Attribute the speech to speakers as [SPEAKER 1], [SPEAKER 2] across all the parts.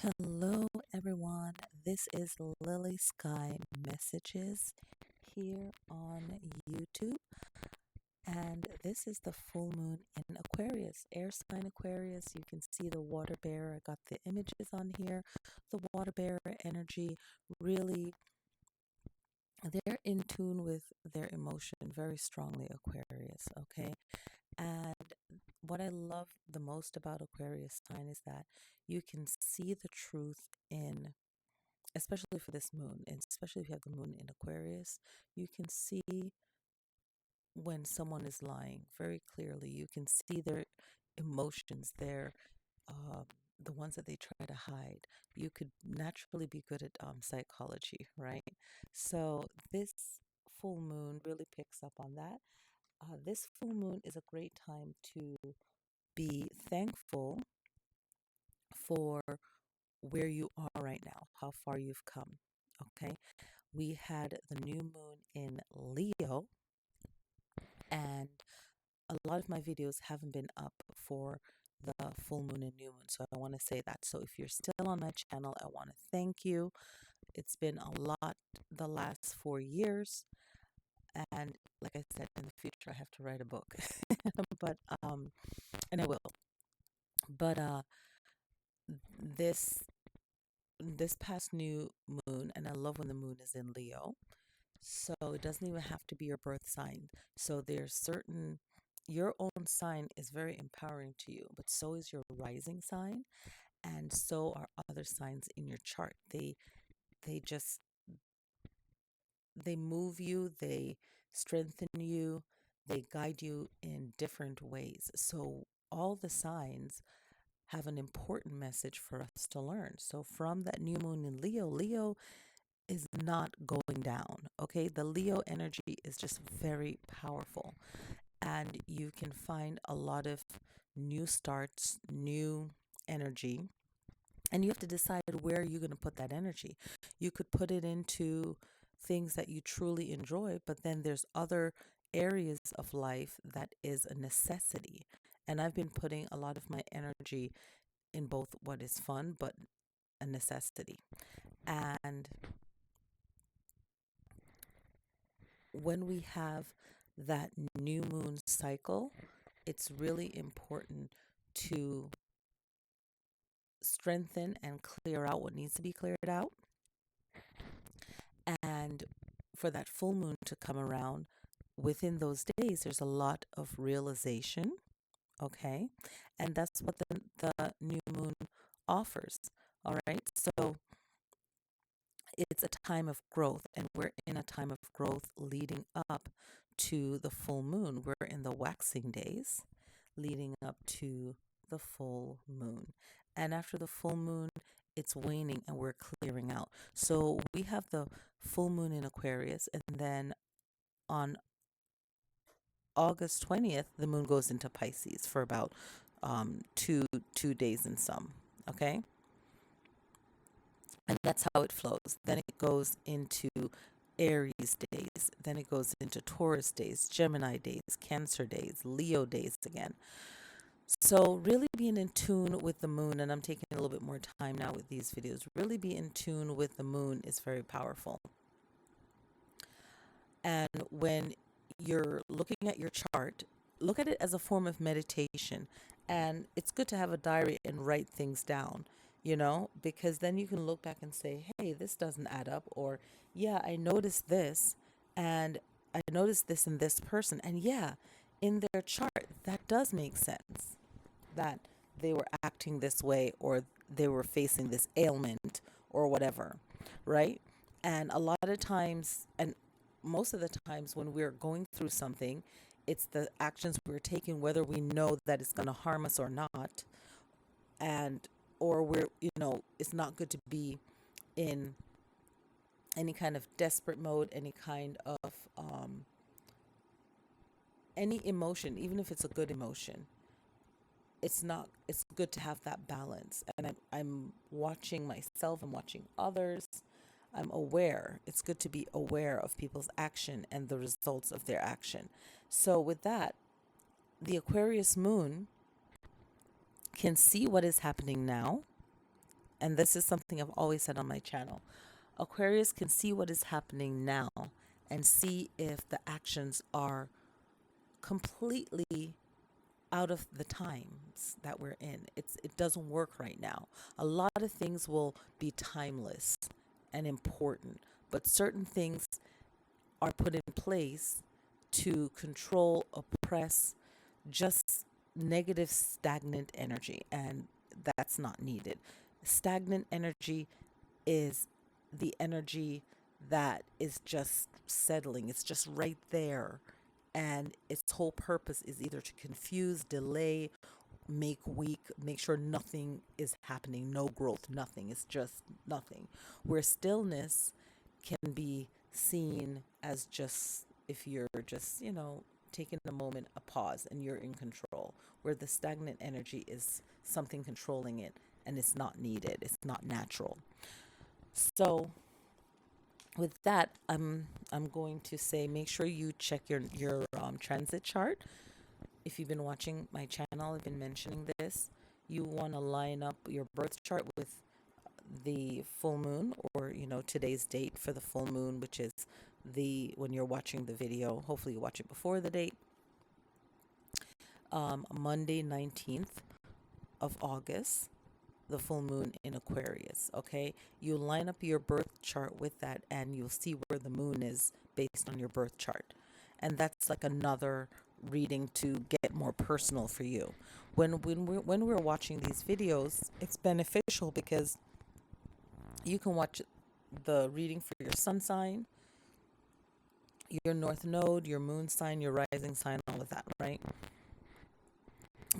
[SPEAKER 1] Hello, everyone. This is Lily Sky Messages here on YouTube, and this is the full moon in Aquarius, air sign Aquarius. You can see the water bearer. I got the images on here. The water bearer energy really, they're in tune with their emotion very strongly, Aquarius, okay? And what I love the most about Aquarius sign is that you can see the truth in, especially for this moon, and especially if you have the moon in Aquarius, you can see when someone is lying very clearly. You can see their emotions, uh, the ones that they try to hide. You could naturally be good at psychology, right? So this full moon really picks up on that. This full moon is a great time to be thankful for where you are right now, how far you've come. Okay. We had the new moon in Leo, and a lot of my videos haven't been up for the full moon and new moon. So I want to say that. So if you're still on my channel, I want to thank you. It's been a lot the last 4 years. And like I said, in the future, I have to write a book. but, and I will. But, this this past new moon, and I love when the moon is in Leo. So it doesn't even have to be your birth sign. So there's certain, your own sign is very empowering to you, but so is your rising sign, and so are other signs in your chart. They just, they move you, they strengthen you, they guide you in different ways. So all the signs have an important message for us to learn. So from that new moon in Leo, Leo is not going down. Okay. The Leo energy is just very powerful. And you can find a lot of new starts, new energy. And you have to decide where you're going to put that energy. You could put it into things that you truly enjoy, but then there's other areas of life that is a necessity. And I've been putting a lot of my energy in both what is fun, but a necessity. And when we have that new moon cycle, it's really important to strengthen and clear out what needs to be cleared out. And for that full moon to come around within those days, there's a lot of realization. Okay. And that's what the new moon offers. All right. So it's a time of growth, and we're in a time of growth leading up to the full moon. We're in the waxing days leading up to the full moon. And after the full moon, it's waning and we're clearing out. So we have the full moon in Aquarius, and then on August 20th, the moon goes into Pisces for about two days and some. Okay. And that's how it flows. Then it goes into Aries days. Then it goes into Taurus days, Gemini days, Cancer days, Leo days again. So really being in tune with the moon, and I'm taking a little bit more time now with these videos, really be in tune with the moon is very powerful. And when you're looking at your chart, look at it as a form of meditation. And it's good to have a diary and write things down, because then you can look back and say, hey, this doesn't add up. Or, yeah, I noticed this, and I noticed this in this person. And yeah, in their chart, that does make sense that they were acting this way, or they were facing this ailment or whatever, right? And a lot of times, and most of the times when we're going through something, it's the actions we're taking, whether we know that it's going to harm us or not, and or it's not good to be in any kind of desperate mode, any kind of any emotion, even if it's a good emotion. It's good to have that balance. And I'm watching myself, I'm watching others. I'm aware. It's good to be aware of people's action and the results of their action. So with that, the Aquarius moon can see what is happening now, and this is something I've always said on my channel, Aquarius can see what is happening now and see if the actions are completely out of the times that we're in. It doesn't work right now. A lot of things will be timeless and important, but certain things are put in place to control, oppress, just negative, stagnant energy, and that's not needed. Stagnant energy is the energy that is just settling, it's just right there. And its whole purpose is either to confuse, delay, make weak, make sure nothing is happening, no growth, nothing. It's just nothing. Where stillness can be seen as just if you're just, taking a moment, a pause, and you're in control. Where the stagnant energy is something controlling it and it's not needed, it's not natural. So with that, I'm going to say make sure you check your transit chart. If you've been watching my channel, I've been mentioning this. You want to line up your birth chart with the full moon, or today's date for the full moon, which is the when you're watching the video. Hopefully you watch it before the date. Monday 19th of August, the full moon in Aquarius. Okay, you line up your birth chart with that, and you'll see where the moon is based on your birth chart. And that's like another reading to get more personal for you. When we're watching these videos, it's beneficial because you can watch the reading for your sun sign, your north node, your moon sign, your rising sign, all of that, right?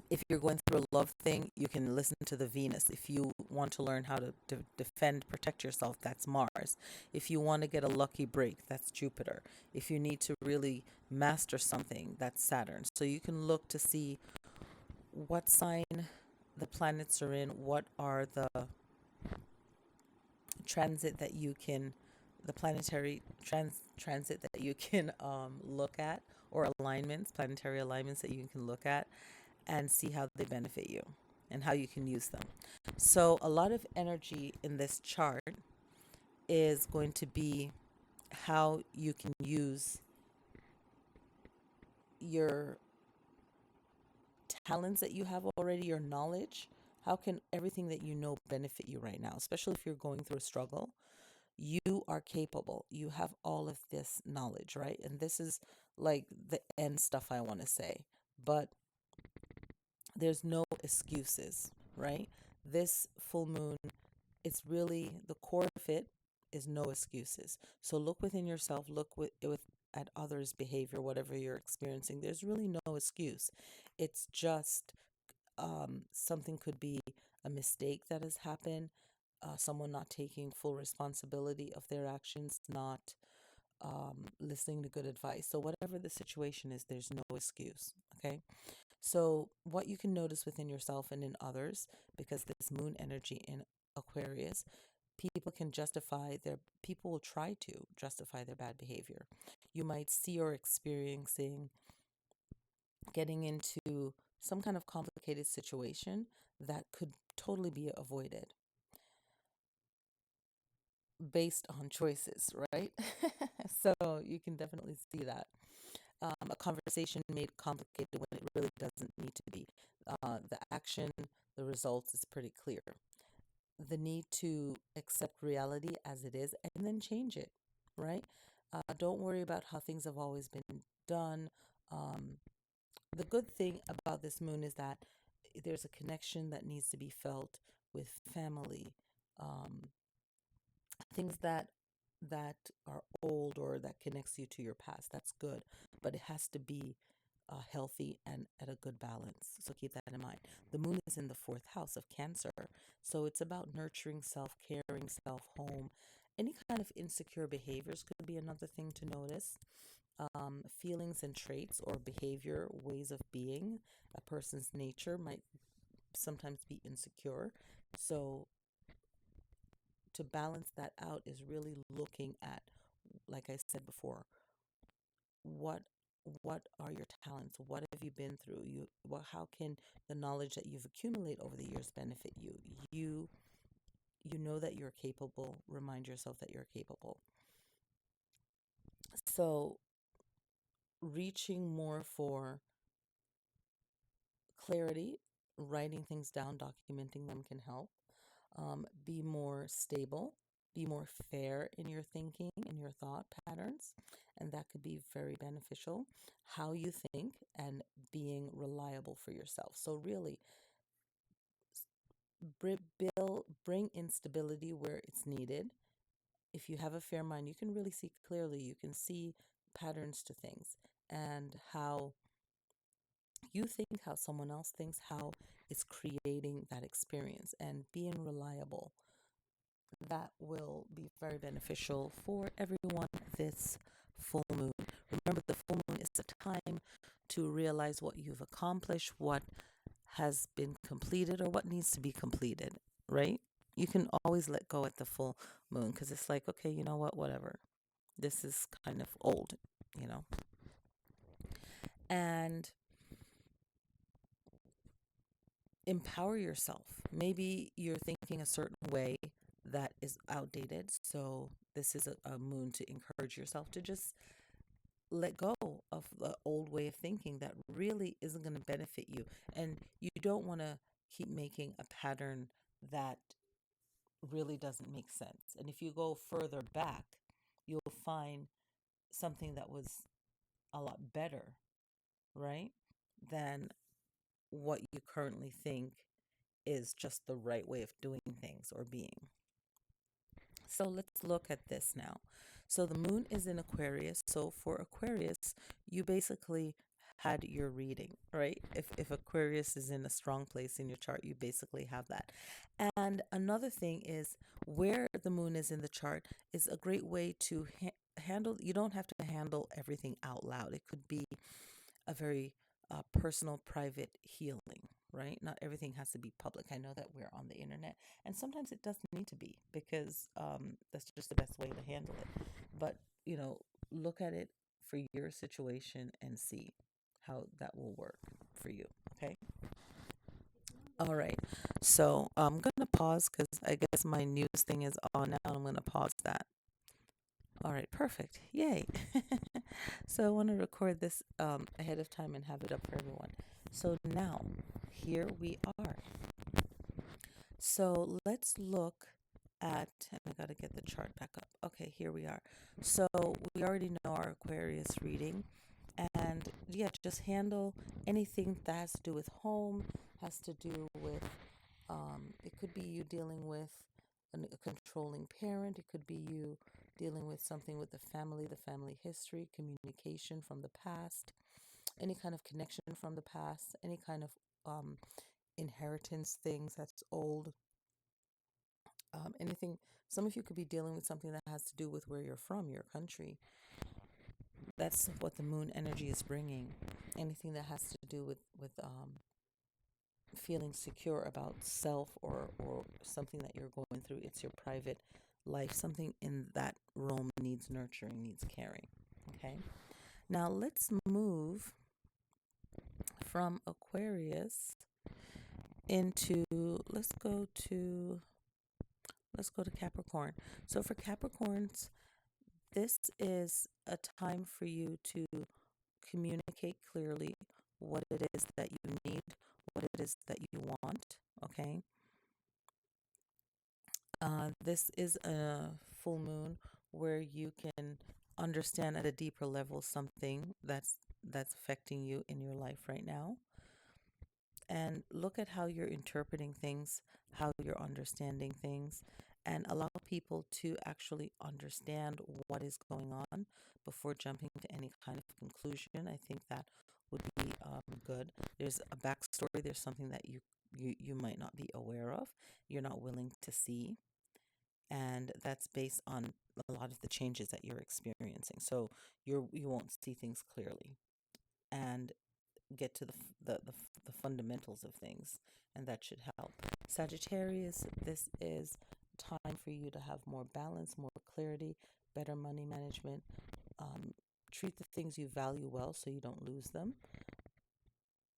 [SPEAKER 1] If you're going through a love thing, you can listen to the Venus. If you want to learn how to defend, protect yourself, that's Mars. If you want to get a lucky break, that's Jupiter. If you need to really master something, that's Saturn. So you can look to see what sign the planets are in, what are the transit that you can, the planetary transit that you can look at, or alignments, planetary alignments that you can look at and see how they benefit you and how you can use them. So a lot of energy in this chart is going to be how you can use your talents that you have already, your knowledge. How can everything that you know benefit you right now, especially if you're going through a struggle? You are capable. You have all of this knowledge, right? And this is like the end stuff I want to say. But there's no excuses, right? This full moon, it's really the core of it is no excuses. So look within yourself, look with at others' behavior, whatever you're experiencing. There's really no excuse. It's just something could be a mistake that has happened, someone not taking full responsibility of their actions, not listening to good advice. So whatever the situation is, there's no excuse. Okay. So, what you can notice within yourself and in others, because this moon energy in Aquarius, people will try to justify their bad behavior. You might see or experiencing getting into some kind of complicated situation that could totally be avoided based on choices, right? So, you can definitely see that. A conversation made complicated when it really doesn't need to be. The action, the results is pretty clear. The need to accept reality as it is and then change it, right? Don't worry about how things have always been done. Um, the good thing about this moon is that there's a connection that needs to be felt with family, um, things that are old or that connects you to your past. That's good, but it has to be healthy and at a good balance. So keep that in mind. The moon is in the fourth house of Cancer, so it's about nurturing self, caring self, home. Any kind of insecure behaviors could be another thing to notice. Feelings and traits or behavior, ways of being. A person's nature might sometimes be insecure. So to balance that out is really looking at, like I said before, what what are your talents? What have you been through? How can the knowledge that you've accumulated over the years benefit you? You you know that you're capable. Remind yourself that you're capable. So, reaching more for clarity, writing things down, documenting them can help. Be more stable, be more fair in your thinking and your thought patterns, and that could be very beneficial. How you think and being reliable for yourself. So, really, bring instability where it's needed. If you have a fair mind, you can really see clearly, you can see patterns to things and how you think, how someone else thinks, how it's creating that experience, and being reliable. That will be very beneficial for everyone this full moon. Remember, the full moon is a time to realize what you've accomplished, what has been completed, or what needs to be completed, right? You can always let go at the full moon because it's like, okay, you know what, whatever. This is kind of old, you know. And empower yourself. Maybe you're thinking a certain way that is outdated. So this is a moon to encourage yourself to just let go of the old way of thinking that really isn't going to benefit you. And you don't want to keep making a pattern that really doesn't make sense. And if you go further back, you'll find something that was a lot better, right? Than what you currently think is just the right way of doing things or being. So let's look at this now. So the moon is in Aquarius. So for Aquarius, you basically had your reading, right? If Aquarius is in a strong place in your chart, you basically have that. And another thing is where the moon is in the chart is a great way to handle, you don't have to handle everything out loud. It could be a very personal, private healing, right? Not everything has to be public. I know that we're on the internet, and sometimes it doesn't need to be because that's just the best way to handle it. But, look at it for your situation and see how that will work for you, okay? All right. So I'm going to pause because I guess my news thing is on now. I'm going to pause that. All right, perfect. Yay. So I want to record this ahead of time and have it up for everyone. So now, here we are. So let's look at, and I got to get the chart back up. Okay, here we are. So we already know our Aquarius reading. And yeah, just handle anything that has to do with home, has to do with, it could be you dealing with a controlling parent. It could be you dealing with something with the family history, communication from the past, any kind of connection from the past, any kind of um, inheritance things that's old, anything. Some of you could be dealing with something that has to do with where you're from, your country. That's what the moon energy is bringing. Anything that has to do with feeling secure about self or something that you're going through. It's your private life. Something in that realm needs nurturing, needs caring. Okay. Now let's move from Aquarius into let's go to Capricorn. So for Capricorns, this is a time for you to communicate clearly what it is that you need, what it is that you want. Okay. This is a full moon where you can understand at a deeper level something that's affecting you in your life right now, and look at how you're interpreting things, how you're understanding things, and allow people to actually understand what is going on before jumping to any kind of conclusion. I think that would be good. There's a backstory. There's something that you might not be aware of. You're not willing to see, and that's based on a lot of the changes that you're experiencing. So you won't see things clearly, and get to the fundamentals of things, and that should help. Sagittarius, this is time for you to have more balance, more clarity, better money management. Treat the things you value well so you don't lose them.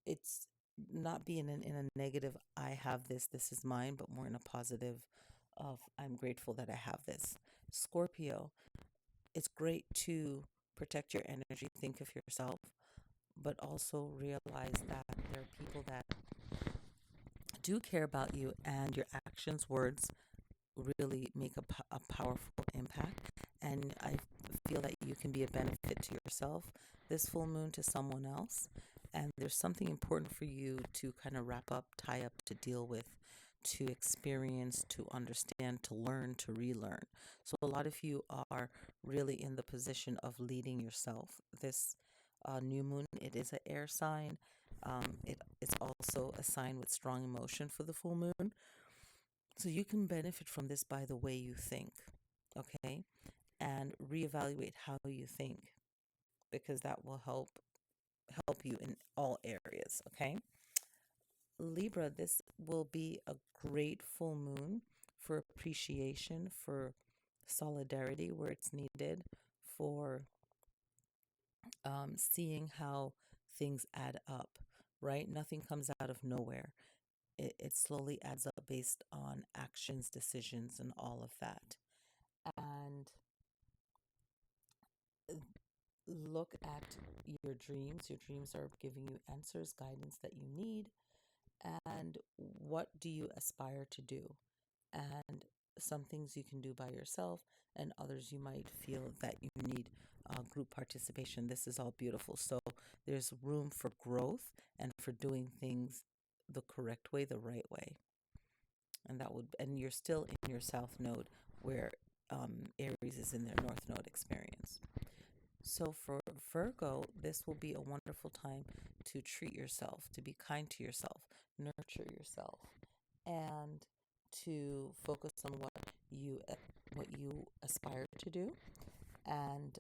[SPEAKER 1] It's not being in a negative, I have this is mine, but more in a positive, of I'm grateful that I have this. Scorpio, it's great to protect your energy, think of yourself, but also realize that there are people that do care about you, and your actions, words really make a powerful impact. And I feel that you can be a benefit to yourself this full moon, to someone else. And there's something important for you to kind of wrap up, tie up, to deal with, to experience, to understand, to learn, to relearn. So a lot of you are really in the position of leading yourself. This new moon, it is an air sign. It's also a sign with strong emotion for the full moon. So you can benefit from this by the way you think, okay? And reevaluate how you think, because that will help you in all areas, okay? Libra, this will be a great full moon for appreciation, for solidarity where it's needed, for seeing how things add up, right? Nothing comes out of nowhere. It slowly adds up based on actions, decisions, and all of that. And look at your dreams. Your dreams are giving you answers, guidance that you need. And what do you aspire to do? And some things you can do by yourself, and others you might feel that you need group participation. This is all beautiful. So there's room for growth and for doing things the correct way, the right way. And you're still in your south node, where Aries is in their north node experience. So for Virgo, this will be a wonderful time to treat yourself, to be kind to yourself, nurture yourself, and to focus on what you aspire to do, and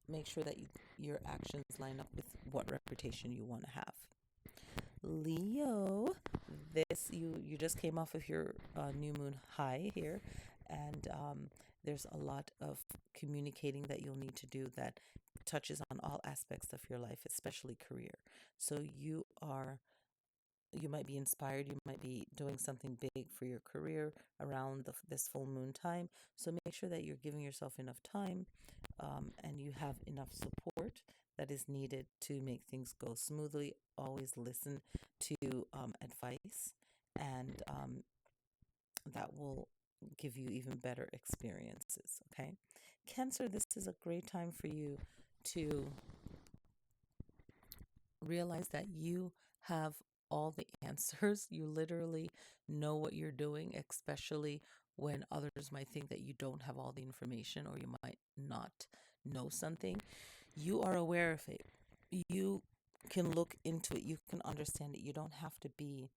[SPEAKER 1] make sure that your actions line up with what reputation you want to have. Leo, this you just came off of your new moon high here, and there's a lot of communicating that you'll need to do that touches on all aspects of your life, especially career. So you might be inspired, you might be doing something big for your career around this full moon time. So make sure that you're giving yourself enough time, and you have enough support that is needed to make things go smoothly. Always listen to advice, and that will give you even better experiences. Okay, Cancer, this is a great time for you to realize that you have all the answers. You literally know what you're doing, especially when others might think that you don't have all the information, or you might not know something. You are aware of it. You can look into it. You can understand it. You don't have to be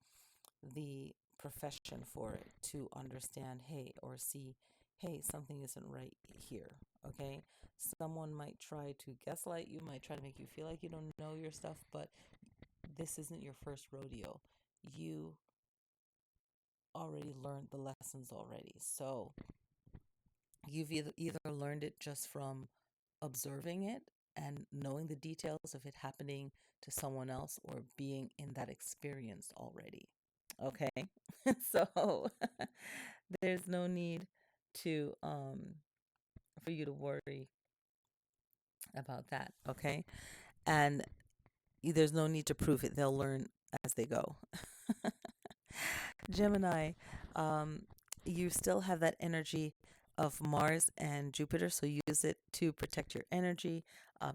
[SPEAKER 1] the profession for it to understand, hey, or see, hey, something isn't right here. Okay, someone might try to gaslight you, might try to make you feel like you don't know your stuff, but this isn't your first rodeo. You already learned the lessons already. So you've either learned it just from observing it and knowing the details of it happening to someone else, or being in that experience already. Okay. So there's no need to for you to worry about that. Okay. And there's no need to prove it. They'll learn as they go. Gemini, um, you still have that energy of Mars and Jupiter, so use it to protect your energy.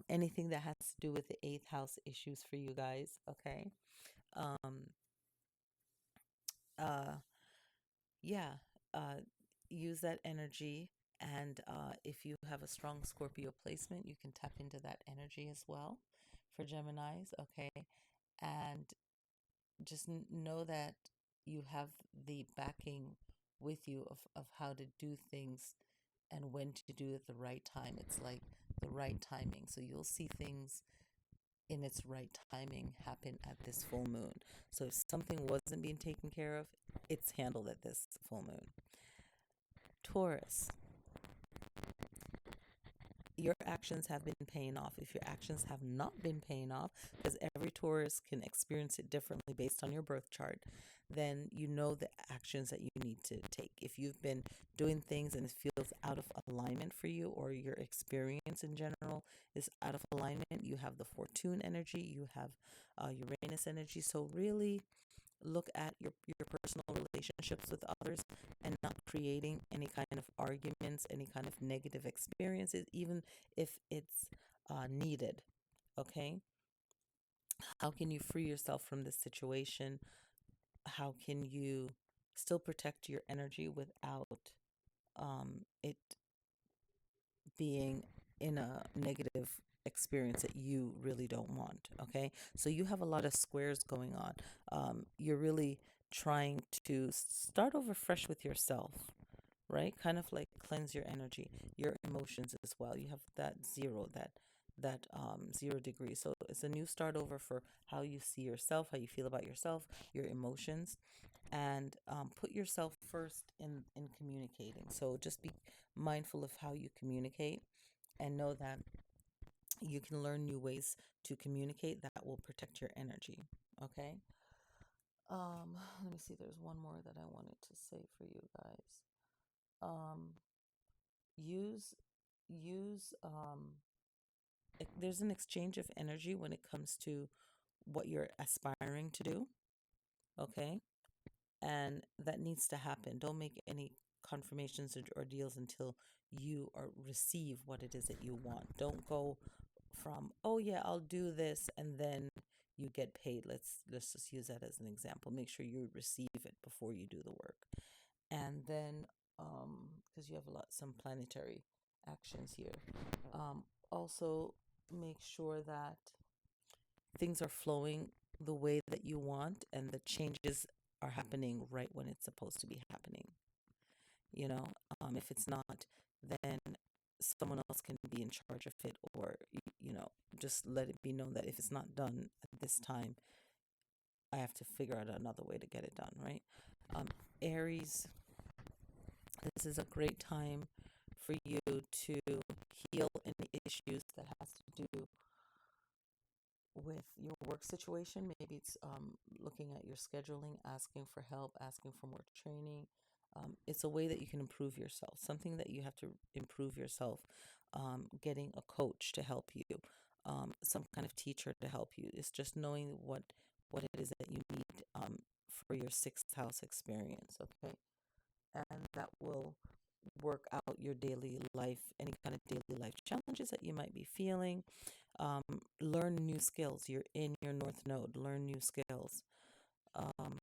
[SPEAKER 1] Anything that has to do with the eighth house issues for you guys, okay? Um, uh, yeah, use that energy. And if you have a strong Scorpio placement, you can tap into that energy as well for Geminis, okay? And just know that you have the backing with you of how to do things and when to do it at the right time. It's like the right timing. So you'll see things in its right timing happen at this full moon. So if something wasn't being taken care of, it's handled at this full moon. Taurus, your actions have been paying off. If your actions have not been paying off, because every Taurus can experience it differently based on your birth chart, then you know the actions that you need to take. If you've been doing things and it feels out of alignment for you, or your experience in general is out of alignment, you have the Fortune energy, you have Uranus energy. So really look at your personal relationships with others and not creating any kind of arguments, any kind of negative experiences, even if it's needed. Okay? How can you free yourself from this situation? How can you still protect your energy without it being in a negative experience that you really don't want? Okay, so you have a lot of squares going on. You're really trying to start over fresh with yourself, right? Kind of like cleanse your energy, your emotions as well. You have that zero, that 0 degree. So it's a new start over for how you see yourself, how you feel about yourself, your emotions, and put yourself first in communicating. So just be mindful of how you communicate, and know that you can learn new ways to communicate that will protect your energy. Okay. Let me see. There's one more that I wanted to say for you guys. Um, use use there's an exchange of energy when it comes to what you're aspiring to do. Okay, and that needs to happen. Don't make any confirmations or deals until you receive what it is that you want. Don't go from, oh yeah, I'll do this, and then you get paid. Let's just use that as an example. Make sure you receive it before you do the work. And then because you have some planetary actions here, also make sure that things are flowing the way that you want, and the changes are happening right when it's supposed to be happening. You know, if it's not, then someone else can be in charge of it, or just let it be known that if it's not done at this time, I have to figure out another way to get it done, right? Aries, this is a great time for you to heal any issues that has to do with your work situation. Maybe it's looking at your scheduling, asking for help, asking for more training. It's a way that you can improve yourself, something that you have to improve yourself, getting a coach to help you, some kind of teacher to help you. It's just knowing what it is that you need for your sixth house experience, okay? And that will work out your daily life, any kind of daily life challenges that you might be feeling. um, Learn new skills. You're in your north node, learn new skills. um,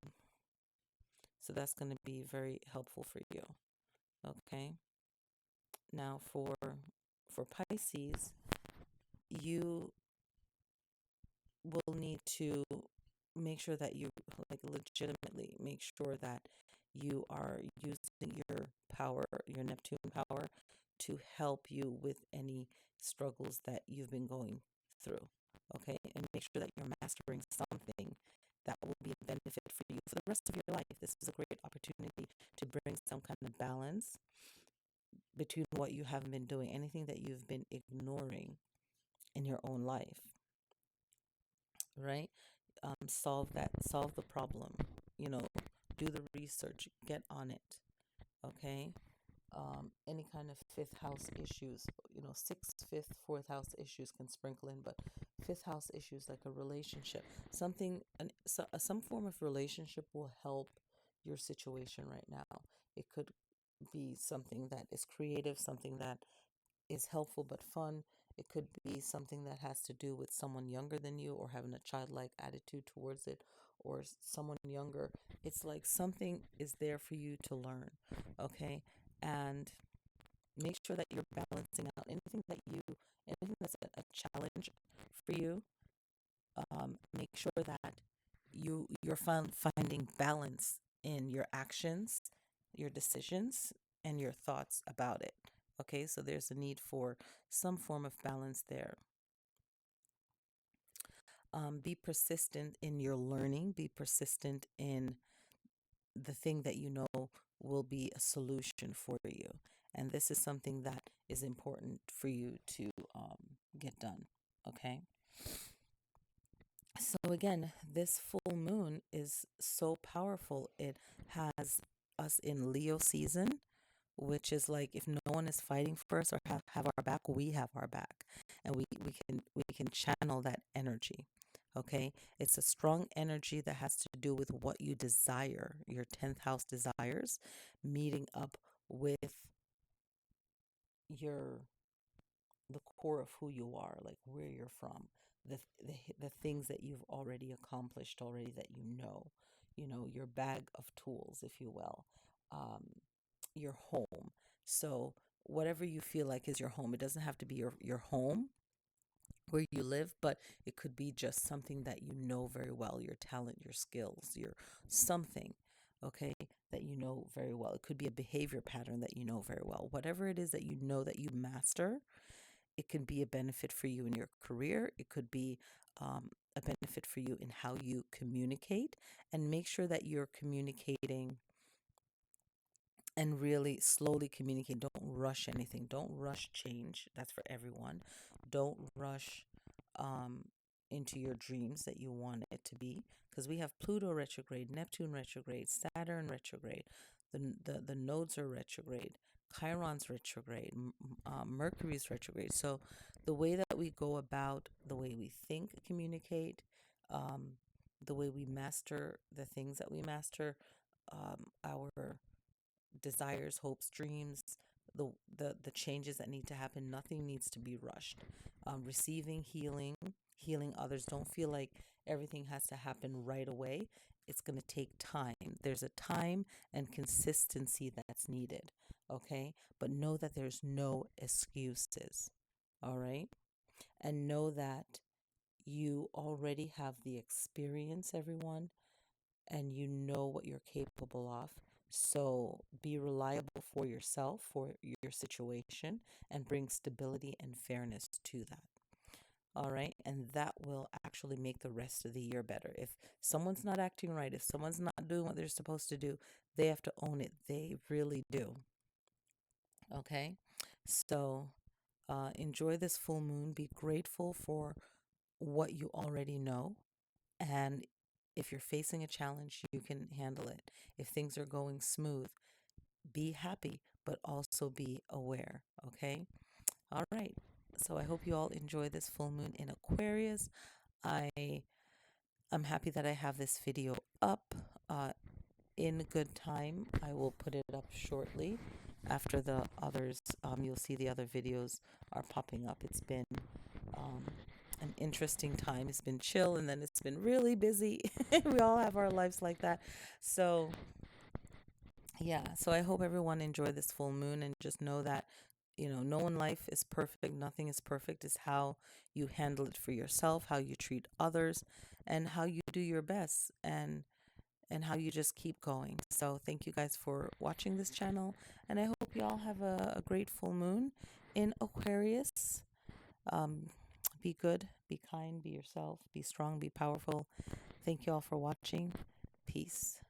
[SPEAKER 1] so that's going to be very helpful for you. Okay, now for Pisces, you will need to make sure that you, like, legitimately make sure that you are using your power, your Neptune power, to help you with any struggles that you've been going through. Okay, and make sure that you're mastering something that will be a benefit for you for the rest of your life. This is a great opportunity to bring some kind of balance between what you haven't been doing, anything that you've been ignoring in your own life, right? Solve the problem, you know, do the research, get on it. Okay. Any kind of fifth house issues, sixth, fifth, fourth house issues can sprinkle in, but fifth house issues like a relationship, some form of relationship will help your situation right now. It could be something that is creative, something that is helpful but fun. It could be something that has to do with someone younger than you, or having a childlike attitude towards it, or someone younger. It's like something is there for you to learn, okay? And make sure that you're balancing out anything that's a challenge for you. Make sure that you're finding balance in your actions, your decisions, and your thoughts about it. Okay, so there's a need for some form of balance there. Be persistent in your learning. Be persistent in the thing that you know will be a solution for you. And this is something that is important for you to get done. Okay. So again, this full moon is so powerful. It has us in Leo season, which is like if no one is fighting for us or have our back, we have our back. And we can channel that energy. Okay? It's a strong energy that has to do with what you desire, your 10th house desires, meeting up with your the core of who you are, like where you're from, the things that you've already accomplished already that your bag of tools, if you will, um, your home. So whatever you feel like is your home, it doesn't have to be your home where you live, but it could be just something that you know very well, your talent, your skills, your something, okay, that you know very well. It could be a behavior pattern that you know very well. Whatever it is that you know that you master, it can be a benefit for you in your career. It could be a benefit for you in how you communicate, and make sure that you're communicating and really slowly communicate. Don't rush anything. Don't rush change. That's for everyone. Don't rush um, into your dreams that you want it to be, because we have Pluto retrograde, Neptune retrograde, Saturn retrograde. The nodes are retrograde. Chiron's retrograde. Mercury's retrograde. So the way that we go about, the way we think, communicate, um, the way we master the things that we master, our desires, hopes, dreams, the changes that need to happen. Nothing needs to be rushed. Receiving healing others. Don't feel like everything has to happen right away. It's going to take time. There's a time and consistency that's needed. Okay, but know that there's no excuses. All right, and know that you already have the experience, everyone, and you know what you're capable of. So be reliable for yourself, for your situation, and bring stability and fairness to that. All right. And that will actually make the rest of the year better. If someone's not acting right, if someone's not doing what they're supposed to do, they have to own it. They really do. Okay. So enjoy this full moon. Be grateful for what you already know. And if you're facing a challenge, you can handle it. If things are going smooth, be happy, but also be aware. Okay? All right. So I hope you all enjoy this full moon in Aquarius. I I'm happy that I have this video up in good time. I will put it up shortly after the others. You'll see the other videos are popping up. It's been um, an interesting time. It's been chill, and then it's been really busy. We all have our lives like that. So, yeah. So I hope everyone enjoy this full moon, and just know that, no one life is perfect. Nothing is perfect. It's how you handle it for yourself, how you treat others, and how you do your best, and how you just keep going. So thank you guys for watching this channel, and I hope you all have a great full moon in Aquarius. Um, be good, be kind, be yourself, be strong, be powerful. Thank you all for watching. Peace.